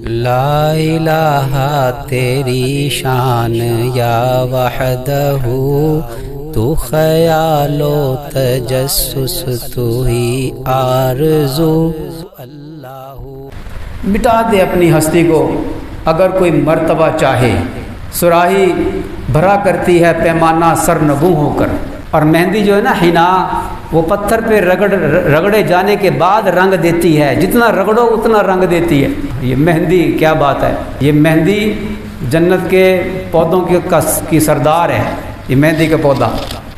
لا الہ تیری شان یا وحدہ، تو خیال و تجسس تو ہی آرزو۔ مٹا دے اپنی ہستی کو اگر کوئی مرتبہ چاہے، صراحی بھرا کرتی ہے پیمانہ سرنگوں ہو کر۔ اور مہندی جو ہے نا حنا، وہ پتھر پہ رگڑے جانے کے بعد رنگ دیتی ہے، جتنا رگڑو اتنا رنگ دیتی ہے۔ یہ مہندی کیا بات ہے، یہ مہندی جنت کے پودوں کی سردار ہے، یہ مہندی کا پودا۔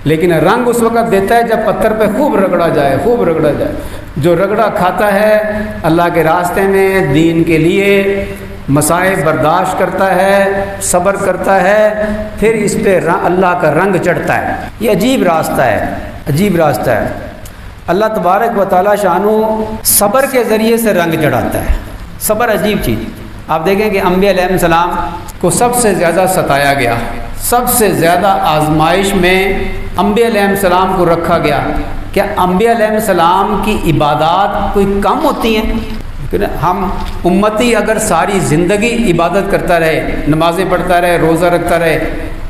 لیکن رنگ اس وقت دیتا ہے جب پتھر پہ خوب رگڑا جائے، خوب رگڑا جائے۔ جو رگڑا کھاتا ہے اللہ کے راستے میں دین کے لیے، مصائب برداشت کرتا ہے، صبر کرتا ہے، پھر اس پہ اللہ کا رنگ چڑھتا ہے۔ یہ عجیب راستہ ہے، عجیب راستہ ہے۔ اللہ تبارک و تعالیٰ شانو صبر کے ذریعے سے رنگ چڑھاتا ہے۔ صبر عجیب چیز۔ آپ دیکھیں کہ انبیاء علیہ السلام کو سب سے زیادہ ستایا گیا، سب سے زیادہ آزمائش میں انبیاء علیہ السلام کو رکھا گیا۔ کیا انبیاء علیہ السلام کی عبادات کوئی کم ہوتی ہیں؟ ہم امتی اگر ساری زندگی عبادت کرتا رہے، نمازیں پڑھتا رہے، روزہ رکھتا رہے،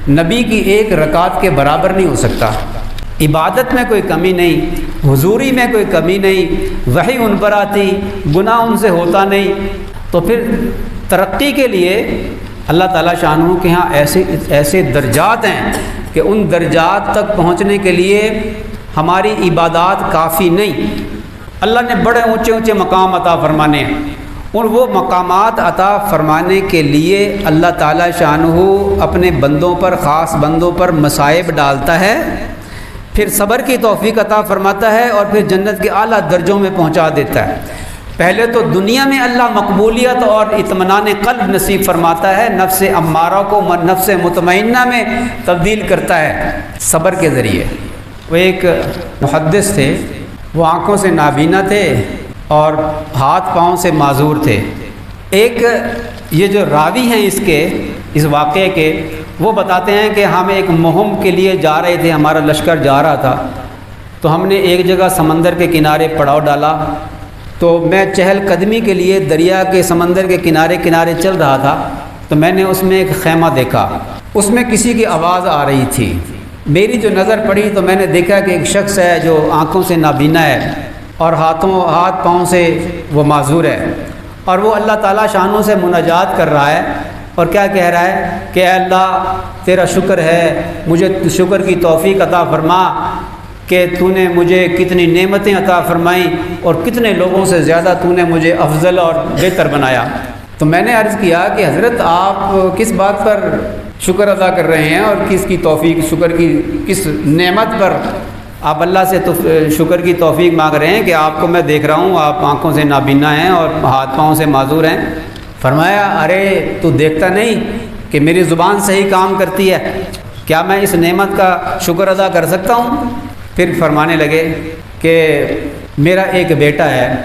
نبی کی ایک رکعت کے برابر نہیں ہو سکتا۔ عبادت میں کوئی کمی نہیں، حضوری میں کوئی کمی نہیں، وحی ان پر آتی، گناہ ان سے ہوتا نہیں۔ تو پھر ترقی کے لیے اللہ تعالیٰ شانہ کے ہاں ایسے درجات ہیں کہ ان درجات تک پہنچنے کے لیے ہماری عبادات کافی نہیں۔ اللہ نے بڑے اونچے اونچے مقام عطا فرمانے ہیں، اور وہ مقامات عطا فرمانے کے لیے اللہ تعالیٰ شانہ اپنے بندوں پر، خاص بندوں پر مصائب ڈالتا ہے، پھر صبر کی توفیق عطا فرماتا ہے، اور پھر جنت کے اعلیٰ درجوں میں پہنچا دیتا ہے۔ پہلے تو دنیا میں اللہ مقبولیت اور اطمینان قلب نصیب فرماتا ہے، نفس امارہ کو نفس مطمئنہ میں تبدیل کرتا ہے صبر کے ذریعے۔ وہ ایک محدث تھے، وہ آنکھوں سے نابینا تھے اور ہاتھ پاؤں سے معذور تھے۔ ایک یہ جو راوی ہیں اس واقعے کے، وہ بتاتے ہیں کہ ہم ایک مہم کے لیے جا رہے تھے، ہمارا لشکر جا رہا تھا، تو ہم نے ایک جگہ سمندر کے کنارے پڑاؤ ڈالا، تو میں چہل قدمی کے لیے دریا کے سمندر کے کنارے چل رہا تھا، تو میں نے اس میں ایک خیمہ دیکھا، اس میں کسی کی آواز آ رہی تھی۔ میری جو نظر پڑی تو میں نے دیکھا کہ ایک شخص ہے جو آنکھوں سے نابینا ہے اور ہاتھ پاؤں سے وہ معذور ہے، اور وہ اللہ تعالیٰ شانوں سے مناجات کر رہا ہے، اور کیا کہہ رہا ہے کہ اے اللہ تیرا شکر ہے، مجھے شکر کی توفیق عطا فرما کہ تو نے مجھے کتنی نعمتیں عطا فرمائیں، اور کتنے لوگوں سے زیادہ تو نے مجھے افضل اور بہتر بنایا۔ تو میں نے عرض کیا کہ حضرت آپ کس بات پر شکر ادا کر رہے ہیں، اور کس کی توفیق، شکر کی کس نعمت پر آپ اللہ سے شکر کی توفیق مانگ رہے ہیں کہ آپ کو میں دیکھ رہا ہوں آپ آنکھوں سے نابینا ہیں اور ہاتھ پاؤں سے معذور ہیں؟ فرمایا ارے تو دیکھتا نہیں کہ میری زبان صحیح کام کرتی ہے، کیا میں اس نعمت کا شکر ادا کر سکتا ہوں؟ پھر فرمانے لگے کہ میرا ایک بیٹا ہے،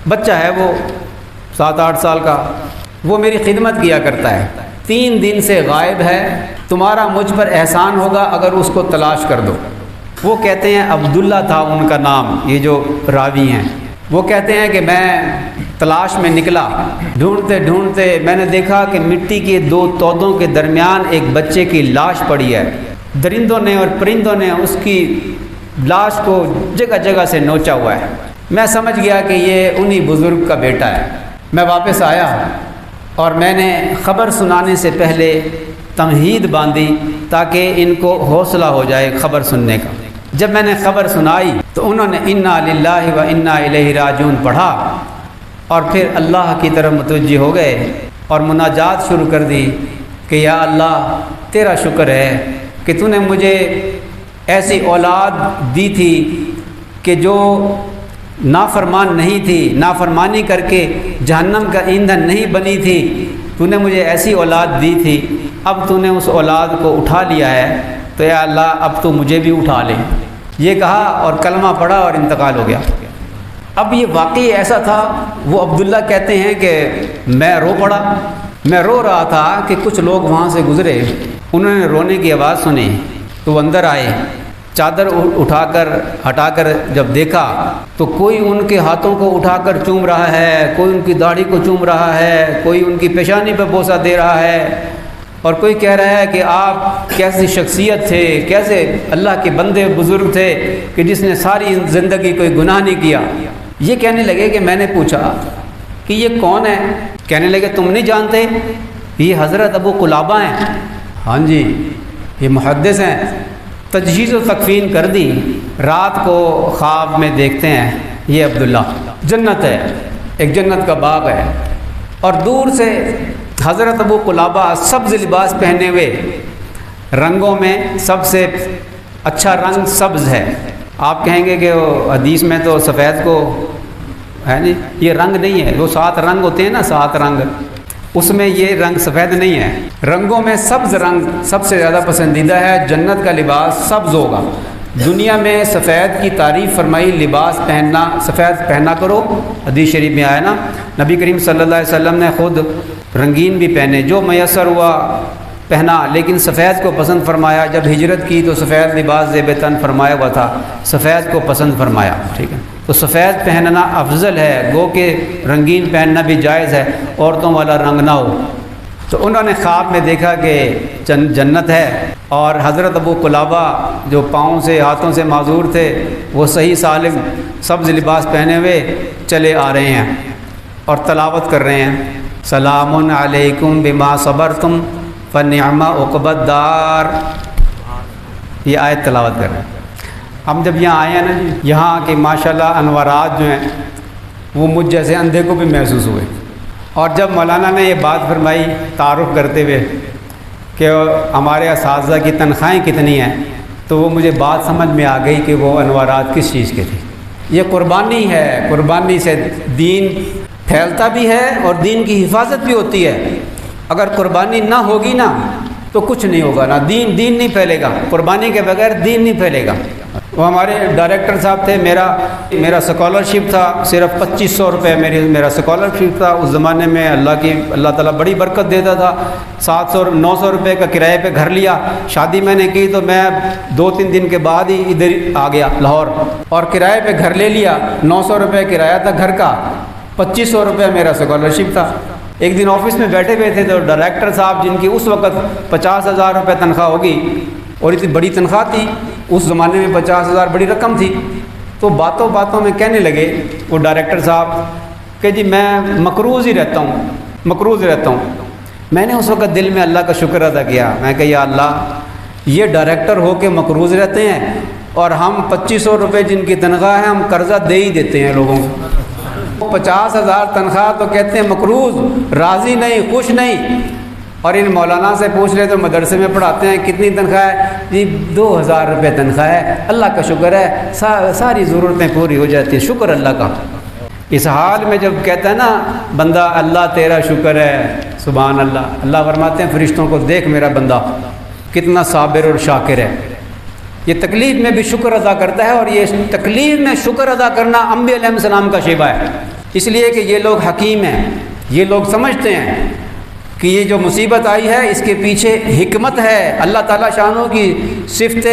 بچہ ہے، وہ 7-8 سال کا، وہ میری خدمت کیا کرتا ہے، 3 دن سے غائب ہے، تمہارا مجھ پر احسان ہوگا اگر اس کو تلاش کر دو۔ وہ کہتے ہیں عبداللہ تھا ان کا نام، یہ جو راوی ہیں، وہ کہتے ہیں کہ میں تلاش میں نکلا، ڈھونڈتے ڈھونڈتے میں نے دیکھا کہ مٹی کے 2 تودوں کے درمیان ایک بچے کی لاش پڑی ہے، درندوں نے اور پرندوں نے اس کی لاش کو جگہ جگہ سے نوچا ہوا ہے۔ میں سمجھ گیا کہ یہ انہی بزرگ کا بیٹا ہے۔ میں واپس آیا اور میں نے خبر سنانے سے پہلے تمہید باندھی تاکہ ان کو حوصلہ ہو جائے خبر سننے کا۔ جب میں نے خبر سنائی تو انہوں نے انا للہ و انا الیہ راجعون پڑھا، اور پھر اللہ کی طرف متوجہ ہو گئے اور مناجات شروع کر دی کہ یا اللہ تیرا شکر ہے کہ تو نے مجھے ایسی اولاد دی تھی کہ جو نافرمان نہیں تھی، نافرمانی کر کے جہنم کا ایندھن نہیں بنی تھی، تو نے مجھے ایسی اولاد دی تھی، اب تو نے اس اولاد کو اٹھا لیا ہے، تو یا اللہ اب تو مجھے بھی اٹھا لے۔ یہ کہا اور کلمہ پڑھا اور انتقال ہو گیا۔ اب یہ واقعی ایسا تھا، وہ عبداللہ کہتے ہیں کہ میں رو پڑا، میں رو رہا تھا کہ کچھ لوگ وہاں سے گزرے، انہوں نے رونے کی آواز سنی تو وہ اندر آئے چادر ہٹا کر جب دیکھا تو کوئی ان کے ہاتھوں کو اٹھا کر چوم رہا ہے، کوئی ان کی داڑھی کو چوم رہا ہے، کوئی ان کی پیشانی پہ بوسہ دے رہا ہے، اور کوئی کہہ رہا ہے کہ آپ کیسی شخصیت تھے، کیسے اللہ کے بندے بزرگ تھے کہ جس نے ساری زندگی کوئی گناہ نہیں کیا۔ یہ کہنے لگے کہ میں نے پوچھا کہ یہ کون ہے؟ کہنے لگے تم نہیں جانتے، یہ حضرت ابو قلابہ ہیں۔ ہاں جی، یہ محدث ہیں۔ تجہیز و تکفین کر دی، رات کو خواب میں دیکھتے ہیں یہ عبداللہ جنت ہے، ایک جنت کا باغ ہے، اور دور سے حضرت ابو قلابہ سبز لباس پہنے ہوئے، رنگوں میں سب سے اچھا رنگ سبز ہے۔ آپ کہیں گے کہ وہ حدیث میں تو سفید کو ہے نہیں، یہ رنگ نہیں ہے، وہ 7 رنگ ہوتے ہیں نا، 7 رنگ، اس میں یہ رنگ سفید نہیں ہے۔ رنگوں میں سبز رنگ سب سے زیادہ پسندیدہ ہے، جنت کا لباس سبز ہوگا۔ دنیا میں سفید کی تعریف فرمائی، لباس پہننا، سفید پہنا کرو، حدیث شریف میں آیا نا، نبی کریم صلی اللہ علیہ وسلم نے خود رنگین بھی پہنے، جو میسر ہوا پہنا، لیکن سفید کو پسند فرمایا۔ جب ہجرت کی تو سفید لباس زیب تن فرمایا ہوا تھا، سفید کو پسند فرمایا، ٹھیک ہے، تو سفید پہننا افضل ہے، گو کہ رنگین پہننا بھی جائز ہے، عورتوں والا رنگ نہ ہو۔ تو انہوں نے خواب میں دیکھا کہ جنت ہے، اور حضرت ابو قلابہ جو پاؤں سے ہاتھوں سے معذور تھے وہ صحیح سالم سبز لباس پہنے ہوئے چلے آ رہے ہیں اور تلاوت کر رہے ہیں، سلام علیکم بما صبرتم فنعم عقبی الدار، یہ آیت تلاوت کر رہے ہیں۔ ہم جب یہاں آئے ہیں نا، یہاں کے ماشاءاللہ انوارات جو ہیں وہ مجھ جیسے اندھے کو بھی محسوس ہوئے، اور جب مولانا نے یہ بات فرمائی تعارف کرتے ہوئے کہ ہمارے اساتذہ کی تنخواہیں کتنی ہیں، تو وہ مجھے بات سمجھ میں آ گئی کہ وہ انوارات کس چیز کے تھے۔ یہ قربانی ہے، قربانی سے دین پھیلتا بھی ہے اور دین کی حفاظت بھی ہوتی ہے۔ اگر قربانی نہ ہوگی نا تو کچھ نہیں ہوگا، نہ دین نہیں پھیلے گا، قربانی کے بغیر دین نہیں پھیلے گا۔ وہ ہمارے ڈائریکٹر صاحب تھے، میرا اسکالرشپ تھا صرف 2500 روپے، میرا اسکالرشپ تھا اس زمانے میں، اللہ تعالیٰ بڑی برکت دیتا تھا۔ 900 روپے کا کرائے پہ گھر لیا، شادی میں نے کی تو میں 2-3 دن کے بعد ہی ادھر آ گیا لاہور، اور کرائے پہ گھر لے لیا۔ 900 روپے کرایہ تھا گھر کا، 2500 روپے میرا اسکالرشپ تھا۔ ایک دن آفس میں بیٹھے ہوئے تھے تو ڈائریکٹر صاحب، جن کی اس وقت 50,000 روپے تنخواہ ہوگی، اور اتنی بڑی تنخواہ تھی اس زمانے میں، 50,000 بڑی رقم تھی، تو باتوں باتوں میں کہنے لگے وہ ڈائریکٹر صاحب کہ جی میں مقروض ہی رہتا ہوں۔ میں نے اس وقت دل میں اللہ کا شکر ادا کیا، میں کہ یا اللہ، یہ ڈائریکٹر ہو کے مقروض رہتے ہیں اور ہم 2500 روپے جن کی تنخواہ ہے ہم قرضہ دے ہی دیتے ہیں لوگوں کو۔ 50,000 تنخواہ تو کہتے ہیں مقروض، راضی نہیں، خوش نہیں۔ اور ان مولانا سے پوچھ لے تو مدرسے میں پڑھاتے ہیں کتنی تنخواہ ہے؟ جی 2,000 روپے تنخواہ ہے، اللہ کا شکر ہے، ساری ضرورتیں پوری ہو جاتی ہیں، شکر اللہ کا۔ اس حال میں جب کہتا ہے نا بندہ اللہ تیرا شکر ہے، سبحان اللہ، اللہ فرماتے ہیں فرشتوں کو دیکھ میرا بندہ کتنا صابر اور شاکر ہے، یہ تکلیف میں بھی شکر ادا کرتا ہے، اور یہ تکلیف میں شکر ادا کرنا انبیاء علیہ السلام کا شیبہ ہے، اس لیے کہ یہ لوگ حکیم ہیں، یہ لوگ سمجھتے ہیں کہ یہ جو مصیبت آئی ہے اس کے پیچھے حکمت ہے۔ اللہ تعالیٰ شانوں کی صفت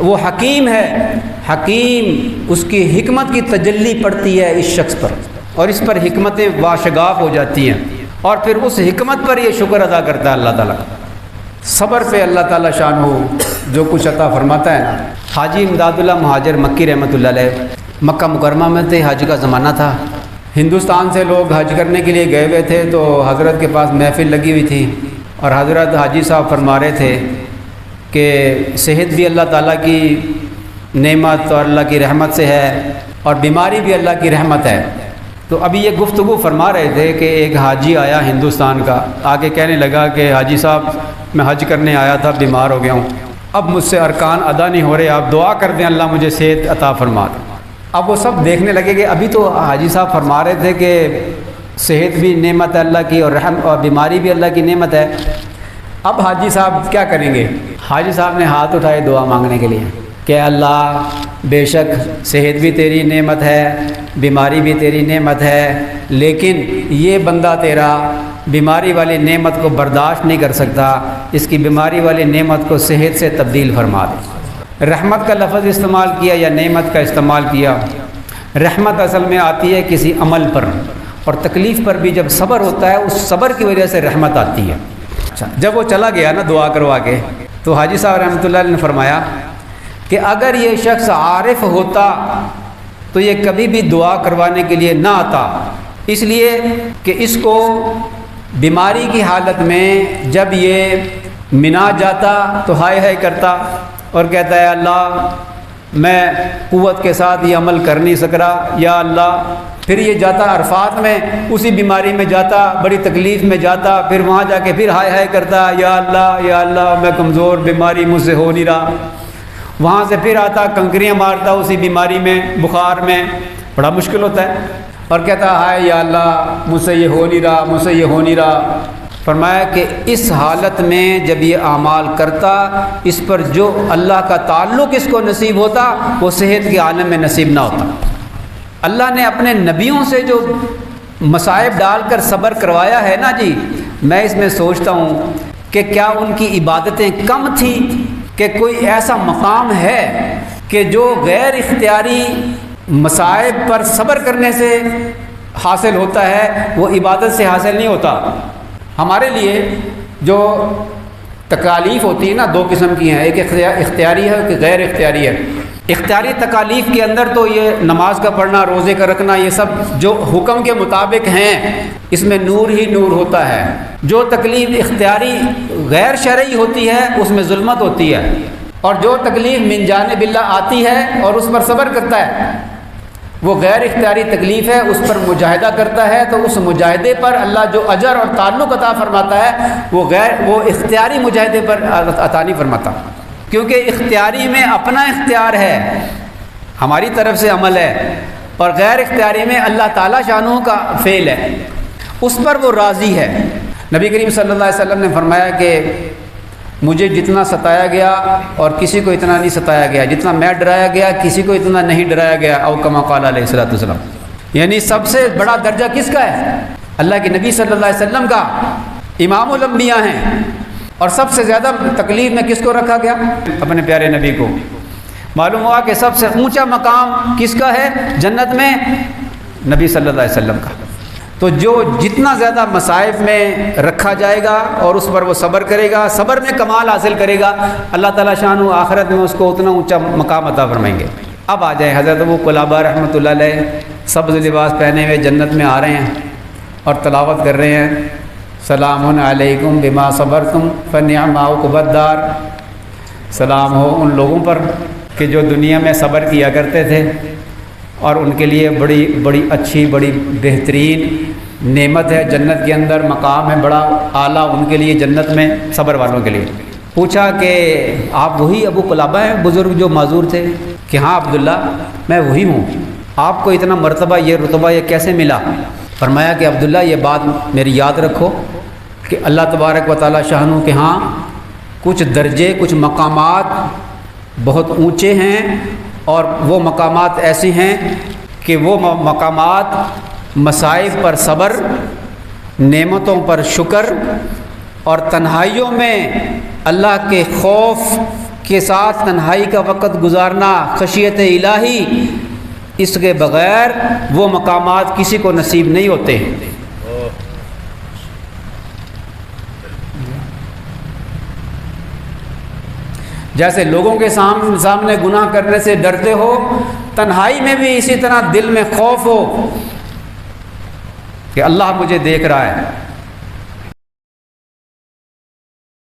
وہ حکیم ہے، حکیم، اس کی حکمت کی تجلی پڑتی ہے اس شخص پر، اور اس پر حکمتیں واشگاف ہو جاتی ہیں، اور پھر اس حکمت پر یہ شکر ادا کرتا ہے اللہ تعالیٰ۔ صبر پہ اللہ تعالیٰ شانہ جو کچھ عطا فرماتا ہے نا۔ حاجی امداد اللہ مہاجر مکی رحمۃ اللہ علیہ مکہ مکرمہ میں تھے، حج کا زمانہ تھا، ہندوستان سے لوگ حج کرنے کے لیے گئے ہوئے تھے، تو حضرت کے پاس محفل لگی ہوئی تھی، اور حضرت حاجی صاحب فرما رہے تھے کہ صحت بھی اللہ تعالیٰ کی نعمت اور اللہ کی رحمت سے ہے، اور بیماری بھی اللہ کی رحمت ہے۔ تو ابھی یہ گفتگو فرما رہے تھے کہ ایک حاجی آیا ہندوستان کا، آگے کہنے لگا کہ حاجی صاحب میں حج کرنے آیا تھا، بیمار ہو گیا ہوں، اب مجھ سے ارکان ادا نہیں ہو رہے، آپ دعا کر دیں اللہ مجھے صحت عطا فرما دے۔ اب وہ سب دیکھنے لگے کہ ابھی تو حاجی صاحب فرما رہے تھے کہ صحت بھی نعمت ہے اللہ کی، اور بیماری بھی اللہ کی نعمت ہے، اب حاجی صاحب کیا کریں گے؟ حاجی صاحب نے ہاتھ اٹھائے دعا مانگنے کے لیے کہ اللہ بے شک صحت بھی تیری نعمت ہے، بیماری بھی تیری نعمت ہے، لیکن یہ بندہ تیرا بیماری والی نعمت کو برداشت نہیں کر سکتا، اس کی بیماری والی نعمت کو صحت سے تبدیل فرما دے۔ رحمت کا لفظ استعمال کیا یا نعمت کا استعمال کیا؟ رحمت اصل میں آتی ہے کسی عمل پر، اور تکلیف پر بھی جب صبر ہوتا ہے اس صبر کی وجہ سے رحمت آتی ہے۔ اچھا، جب وہ چلا گیا نا دعا کروا کے، تو حاجی صاحب رحمۃ اللہ علیہ نے فرمایا کہ اگر یہ شخص عارف ہوتا تو یہ کبھی بھی دعا کروانے کے لیے نہ آتا، اس لیے کہ اس کو بیماری کی حالت میں جب یہ منا جاتا تو ہائے ہائے کرتا اور کہتا ہے اللہ میں قوت کے ساتھ یہ عمل کر نہیں سک رہا یا اللہ، پھر یہ جاتا عرفات میں اسی بیماری میں جاتا، بڑی تکلیف میں جاتا، پھر وہاں جا کے پھر ہائے ہائے کرتا یا اللہ میں کمزور، بیماری مجھ سے ہو نہیں رہا، وہاں سے پھر آتا کنکریاں مارتا اسی بیماری میں، بخار میں، بڑا مشکل ہوتا ہے، اور کہتا ہائے یا اللہ مجھ سے یہ ہو نہیں رہا، مجھ سے یہ ہو نہیں رہا۔ فرمایا کہ اس حالت میں جب یہ اعمال کرتا، اس پر جو اللہ کا تعلق اس کو نصیب ہوتا وہ صحت کے عالم میں نصیب نہ ہوتا۔ اللہ نے اپنے نبیوں سے جو مصائب ڈال کر صبر کروایا ہے نا جی، میں اس میں سوچتا ہوں کہ کیا ان کی عبادتیں کم تھیں، کہ کوئی ایسا مقام ہے کہ جو غیر اختیاری مصائب پر صبر کرنے سے حاصل ہوتا ہے وہ عبادت سے حاصل نہیں ہوتا۔ ہمارے لیے جو تکالیف ہوتی ہے نا دو قسم کی ہیں، ایک اختیاری ہے ایک غیر اختیاری ہے۔ اختیاری تکالیف کے اندر تو یہ نماز کا پڑھنا، روزے کا رکھنا، یہ سب جو حکم کے مطابق ہیں اس میں نور ہی نور ہوتا ہے۔ جو تکلیف اختیاری غیر شرعی ہوتی ہے اس میں ظلمت ہوتی ہے، اور جو تکلیف من جانب اللہ آتی ہے اور اس پر صبر کرتا ہے وہ غیر اختیاری تکلیف ہے، اس پر مجاہدہ کرتا ہے تو اس مجاہدے پر اللہ جو اجر اور تعلق عطا فرماتا ہے وہ اختیاری مجاہدے پر عطا نہیں فرماتا، کیونکہ اختیاری میں اپنا اختیار ہے، ہماری طرف سے عمل ہے، اور غیر اختیاری میں اللہ تعالیٰ شانہ کا فعل ہے، اس پر وہ راضی ہے۔ نبی کریم صلی اللہ علیہ وسلم نے فرمایا کہ مجھے جتنا ستایا گیا اور کسی کو اتنا نہیں ستایا گیا، جتنا میں ڈرایا گیا کسی کو اتنا نہیں ڈرایا گیا، او کما قال علیہ الصلوۃ والسلام۔ یعنی سب سے بڑا درجہ کس کا ہے؟ اللہ کے نبی صلی اللہ علیہ وسلم کا، امام الانبیاء ہیں، اور سب سے زیادہ تکلیف میں کس کو رکھا گیا؟ اپنے پیارے نبی کو۔ معلوم ہوا کہ سب سے اونچا مقام کس کا ہے جنت میں؟ نبی صلی اللہ علیہ وسلم کا۔ تو جو جتنا زیادہ مصائب میں رکھا جائے گا اور اس پر وہ صبر کرے گا، صبر میں کمال حاصل کرے گا، اللہ تعالیٰ شانہ آخرت میں اس کو اتنا اونچا مقام عطا فرمائیں گے۔ اب آ جائیں حضرت ابو قلابہ رحمۃ اللہ علیہ، سبز لباس پہنے ہوئے جنت میں آ رہے ہیں اور تلاوت کر رہے ہیں، سلام علیکم بما صبرتم فنعم عقبی الدار۔ سلام ہو ان لوگوں پر کہ جو دنیا میں صبر کیا کرتے تھے، اور ان کے لیے بڑی اچھی، بڑی بہترین نعمت ہے، جنت کے اندر مقام ہے بڑا اعلیٰ ان کے لیے جنت میں، صبر والوں کے لیے۔ پوچھا کہ آپ وہی ابو قلابہ ہیں بزرگ جو معذور تھے؟ کہ ہاں عبداللہ میں وہی ہوں۔ آپ کو اتنا مرتبہ، یہ رتبہ یہ کیسے ملا؟ فرمایا کہ عبداللہ یہ بات میری یاد رکھو کہ اللہ تبارک و تعالیٰ شانہ کے ہاں کچھ درجے، کچھ مقامات بہت اونچے ہیں، اور وہ مقامات ایسے ہیں کہ وہ مقامات مصائب پر صبر، نعمتوں پر شکر، اور تنہائیوں میں اللہ کے خوف کے ساتھ تنہائی کا وقت گزارنا، خشیت الہی، اس کے بغیر وہ مقامات کسی کو نصیب نہیں ہوتے۔ جیسے لوگوں کے سامنے گناہ کرنے سے ڈرتے ہو، تنہائی میں بھی اسی طرح دل میں خوف ہو کہ اللہ مجھے دیکھ رہا ہے۔